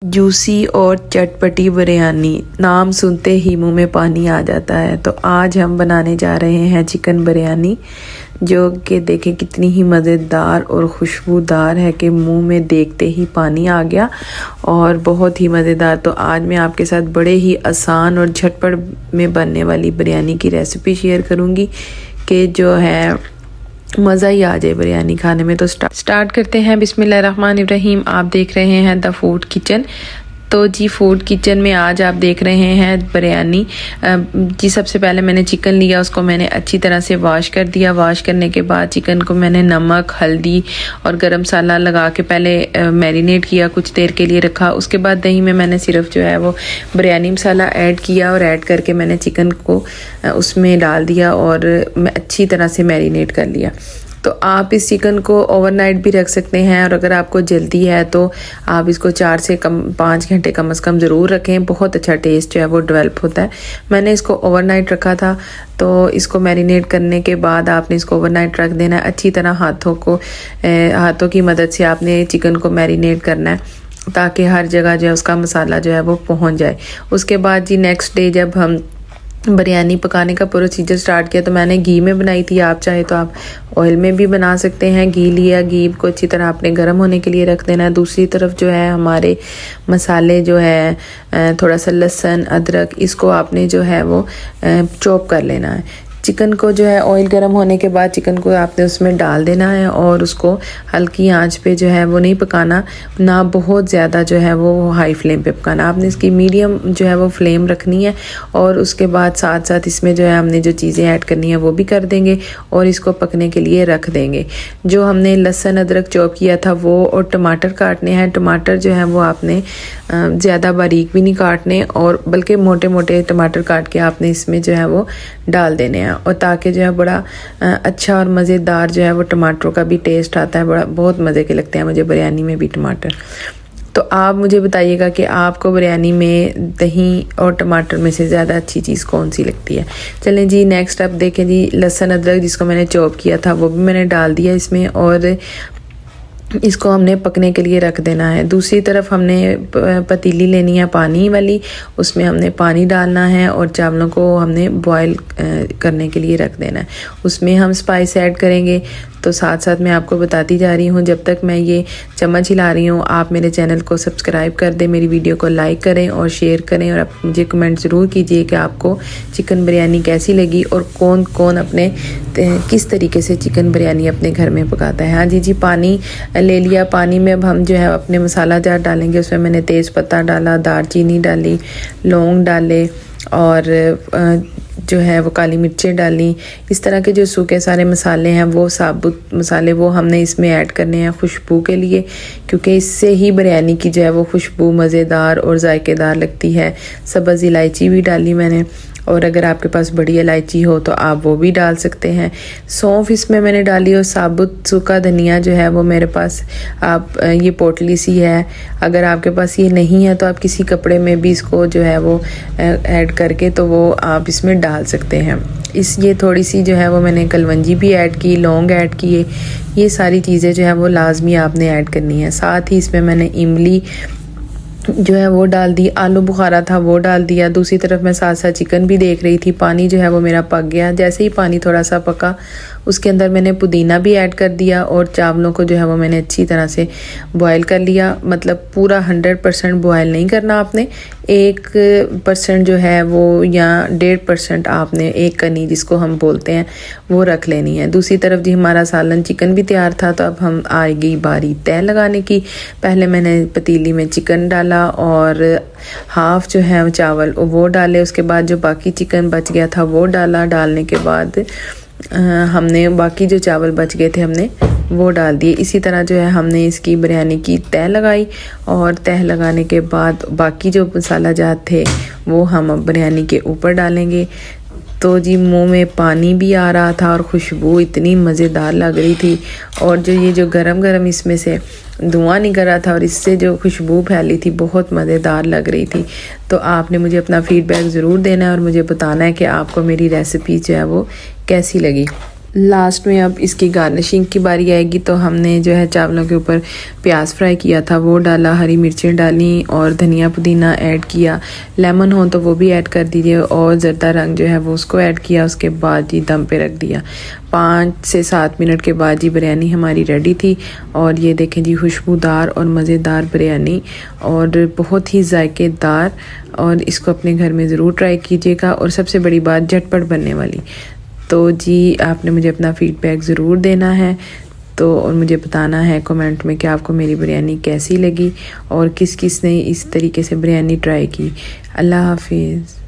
Juicy और चटपटी बिरयानी, नाम सुनते ही मुंह में पानी आ जाता है। तो आज हम बनाने जा रहे हैं चिकन बिरयानी, जो कि देखें कितनी ही मज़ेदार और खुशबूदार है कि मुंह में देखते ही पानी आ गया और बहुत ही मज़ेदार। तो आज मैं आपके साथ बड़े ही आसान और झटपट में बनने वाली बिरयानी की रेसिपी शेयर करूंगी कि जो है मज़ा ही आ जाए बिरयानी खाने में। तो स्टार्ट करते हैं। बिस्मिल्लाहिर्रहमानिर्रहीम। आप देख रहे हैं द फूड किचन। तो जी फूड किचन में आज आप देख रहे हैं बिरयानी। जी सबसे पहले मैंने चिकन लिया, उसको मैंने अच्छी तरह से वॉश कर दिया। वॉश करने के बाद चिकन को मैंने नमक, हल्दी और गरम मसाला लगा के पहले मैरिनेट किया, कुछ देर के लिए रखा। उसके बाद दही में मैंने सिर्फ जो है वो बिरयानी मसाला ऐड किया और ऐड करके मैंने चिकन को उसमें डाल दिया और मैं अच्छी तरह से मैरिनेट कर लिया। तो आप इस चिकन को ओवरनाइट भी रख सकते हैं और अगर आपको जल्दी है तो आप इसको 4 से 5 घंटे कम से कम ज़रूर रखें। बहुत अच्छा टेस्ट जो है वो डेवलप होता है। मैंने इसको ओवरनाइट रखा था। तो इसको मैरिनेट करने के बाद आपने इसको ओवरनाइट रख देना है। अच्छी तरह हाथों की मदद से आपने चिकन को मैरिनेट करना है ताकि हर जगह जो है उसका मसाला जो है वो पहुँच जाए। उसके बाद जी नेक्स्ट डे जब हम बिरयानी पकाने का प्रोसीजर स्टार्ट किया तो मैंने घी में बनाई थी। आप चाहे तो आप ऑयल में भी बना सकते हैं। घी लिया, घी को अच्छी तरह आपने गर्म होने के लिए रख देना है। दूसरी तरफ जो है हमारे मसाले जो है थोड़ा सा लहसुन, अदरक, इसको आपने जो है वो चॉप कर लेना है। चिकन को जो है ऑयल गर्म होने के बाद चिकन को आपने उसमें डाल देना है और उसको हल्की आंच पे जो है वो नहीं पकाना, ना बहुत ज़्यादा जो है वो हाई फ्लेम पे पकाना। आपने इसकी मीडियम जो है वो फ्लेम रखनी है और उसके बाद साथ साथ इसमें जो है हमने जो चीज़ें ऐड करनी है वो भी कर देंगे और इसको पकने के लिए रख देंगे। जो हमने लहसुन अदरक चॉप किया था वो और टमाटर काटने हैं। टमाटर जो है वो आपने ज़्यादा बारीक भी नहीं काटने और बल्कि मोटे मोटे टमाटर काट के आपने इसमें जो है वो डाल देने हैं और ताकि जो है बड़ा अच्छा और मज़ेदार जो है वो टमाटरों का भी टेस्ट आता है। बहुत मज़े के लगते हैं मुझे बिरयानी में भी टमाटर। तो आप मुझे बताइएगा कि आपको बिरयानी में दही और टमाटर में से ज़्यादा अच्छी चीज़ कौन सी लगती है। चलें जी नेक्स्ट आप देखें जी, लहसुन अदरक जिसको मैंने चॉप किया था वो भी मैंने डाल दिया इसमें और इसको हमने पकने के लिए रख देना है। दूसरी तरफ हमने पतीली लेनी है पानी वाली, उसमें हमने पानी डालना है और चावलों को हमने बॉईल करने के लिए रख देना है। उसमें हम स्पाइस ऐड करेंगे। तो साथ साथ मैं आपको बताती जा रही हूँ, जब तक मैं ये चम्मच हिला रही हूँ आप मेरे चैनल को सब्सक्राइब कर दें, मेरी वीडियो को लाइक करें और शेयर करें और आप मुझे कमेंट ज़रूर कीजिए कि आपको चिकन बिरयानी कैसी लगी और कौन कौन अपने किस तरीके से चिकन बिरयानी अपने घर में पकाता है। हाँ जी पानी ले लिया। पानी में अब हम जो है अपने मसाला जार डालेंगे। उसमें मैंने तेज़पत्ता डाला, दालचीनी डाली, लौंग डाले और जो है वो काली मिर्चें डाली। इस तरह के जो सूखे सारे मसाले हैं वो साबुत मसाले वो हमने इसमें ऐड करने हैं खुशबू के लिए, क्योंकि इससे ही बिरयानी की जो है वो खुशबू मज़ेदार और जायकेदार लगती है। सब्ज़ इलायची भी डाली मैंने और अगर आपके पास बड़ी इलायची हो तो आप वो भी डाल सकते हैं। सौंफ इसमें मैंने डाली और साबुत सूखा धनिया जो है वो मेरे पास आप ये पोटली सी है, अगर आपके पास ये नहीं है तो आप किसी कपड़े में भी इसको जो है वो ऐड करके तो वो आप इसमें डाल सकते हैं। ये थोड़ी सी जो है वो मैंने कलवंजी भी ऐड की, लौंग ऐड किए। ये सारी चीज़ें जो है वो लाजमी आपने ऐड करनी है। साथ ही इसमें मैंने इमली जो है वो डाल दी, आलू बुखारा था वो डाल दिया। दूसरी तरफ मैं साथ साथ चिकन भी देख रही थी। पानी जो है वो मेरा पक गया। जैसे ही पानी थोड़ा सा पका उसके अंदर मैंने पुदीना भी ऐड कर दिया और चावलों को जो है वो मैंने अच्छी तरह से बॉयल कर लिया। मतलब पूरा 100% बॉयल नहीं करना आपने, 1% जो है वो या 1.5% आपने एक कनी जिसको हम बोलते हैं वो रख लेनी है। दूसरी तरफ जी हमारा सालन चिकन भी तैयार था। तो अब हम आएगी बारी तय लगाने की। पहले मैंने पतीली में चिकन डाला और हाफ जो है चावल वो डाले। उसके बाद जो बाकी चिकन बच गया था वो डाला। डालने के बाद हमने बाकी जो चावल बच गए थे हमने वो डाल दिए। इसी तरह जो है हमने इसकी बिरयानी की तह लगाई और तह लगाने के बाद बाकी जो मसाला जात थे वो हम अब बिरयानी के ऊपर डालेंगे। तो जी मुंह में पानी भी आ रहा था और खुशबू इतनी मज़ेदार लग रही थी और ये जो गरम गरम इसमें से धुआं निकल रहा था और इससे जो खुशबू फैली थी बहुत मज़ेदार लग रही थी। तो आपने मुझे अपना फ़ीडबैक ज़रूर देना है और मुझे बताना है कि आपको मेरी रेसिपी जो है वो कैसी लगी। लास्ट में अब इसकी गार्निशिंग की बारी आएगी, तो हमने जो है चावलों के ऊपर प्याज फ्राई किया था वो डाला, हरी मिर्चें डाली और धनिया पुदीना ऐड किया। लेमन हो तो वो भी ऐड कर दीजिए और ज़रदा रंग जो है वो उसको ऐड किया। उसके बाद जी दम पे रख दिया। 5 से 7 मिनट के बाद जी बिरयानी हमारी रेडी थी। और ये देखें जी खुशबूदार और मज़ेदार बिरयानी और बहुत ही जायकेदार, और इसको अपने घर में ज़रूर ट्राई कीजिएगा। और सबसे बड़ी बात, झटपट बनने वाली। तो जी आपने मुझे अपना फ़ीडबैक ज़रूर देना है, तो और मुझे बताना है कमेंट में कि आपको मेरी बिरयानी कैसी लगी और किस किस ने इस तरीके से बिरयानी ट्राई की। अल्लाह हाफिज़।